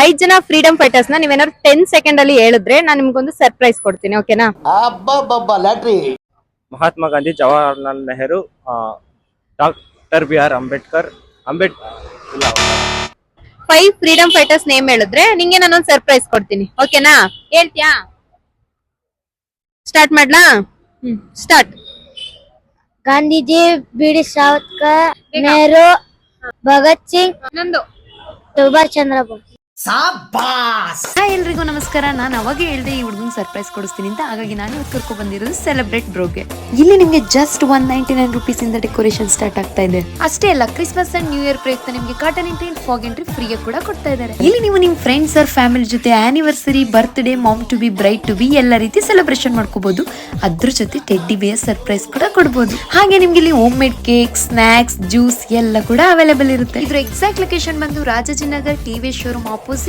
5 ಜನ freedom fighters ನ ನೀವೇನಾದ್ರು 10 ಸೆಕೆಂಡ್ ಅಲ್ಲಿ ಹೇಳಿದ್ರೆ ನಾನು ನಿಮ್ಗೊಂದು ಸರ್ಪ್ರೈಸ್ ಕೊಡ್ತೀನಿ, ಓಕೆನಾ? Lottery. Mahatma Gandhi, Jawaharlal Nehru, doctor B R Ambedkar. ಇಲ್ಲ, 5 ಫ್ರೀಡಮ್ ಫೈಟರ್ಸ್ ನೇಮ್ ಹೇಳಿದ್ರೆ ನಿಂಗೆ ನಾನೊಂದು ಸರ್ಪ್ರೈಸ್ ಕೊಡ್ತೀನಿ, ಓಕೆನಾ? ಹೇಳ್ತೀಯಾ? ಸ್ಟಾರ್ಟ್ ಮಾಡ್ಲಾ? ಸ್ಟಾರ್ಟ್. ಗಾಂಧೀಜಿ, ಬಿ.ಡಿ. ಸಾವರ್ಕರ್, ನೆಹರು, ಭಗತ್ ಸಿಂಗ್, ನಂದು ಸುಭಾಷ್ ಚಂದ್ರ ಬೋಸ್. ಎಲ್ರಿಗೂ ನಮಸ್ಕಾರ. ನಾನು ಅವಾಗ ಹೇಳ್ದೆ ಈ ಹುಡುಗಂಗೆ ಸರ್ಪ್ರೈಸ್ ಕೊಡಿಸ್ತೀನಿ ಅಂತ. ಹಾಗಾಗಿ ನಾನು ಇವತ್ತು ಕರ್ಕೊ ಬಂದಿರೋದು ಸೆಲೆಬ್ರೇಟ್ ಬ್ರೋಗೆ. ಇಲ್ಲಿ ನಿಮಗೆ ಜಸ್ಟ್ 199 ರುಪೀಸ್ ಇಂದ ಡೆಕೋರೇಷನ್ ಸ್ಟಾರ್ಟ್ ಆಗ್ತಾ ಇದೆ. ಅಷ್ಟೇ ಅಲ್ಲ, ಕ್ರಿಸ್ಮಸ್ ಅಂಡ್ ನ್ಯೂ ಇಯರ್ ಪ್ರಯುಕ್ತ ನಿಮಗೆ cotton entry and fog entry free ಕೂಡ ಕೊಡ್ತಾ ಇದ್ದಾರೆ. ಇಲ್ಲಿ ನೀವು ನಿಮ್ ಫ್ರೆಂಡ್ಸ್ ಆರ್ ಫ್ಯಾಮಿಲಿ ಜೊತೆ anniversary, birthday, mom to be, bride to be ಎಲ್ಲ ರೀತಿ ಸೆಲೆಬ್ರೇಷನ್ ಮಾಡ್ಕೋಬಹುದು. ಅದ್ರ ಜೊತೆ ಟೆಡ್ಡಿ ಬೇರ್ ಸರ್ಪ್ರೈಸ್ ಕೂಡ ಕೊಡಬಹುದು. ಹಾಗೆ ನಿಮ್ಗೆ ಇಲ್ಲಿ home made cake, snacks, juice ಎಲ್ಲ ಕೂಡ ಅವೈಲೇಬಲ್ ಇರುತ್ತೆ. ಇದ್ರ ಎಕ್ಸಾಕ್ಟ್ ಲೊಕೇಶನ್ ಬಂದು ರಾಜಾಜಿನಗರ್ ಟಿವಿ ಶೋರೂಮ್ ಆಪೋಸಿಟ್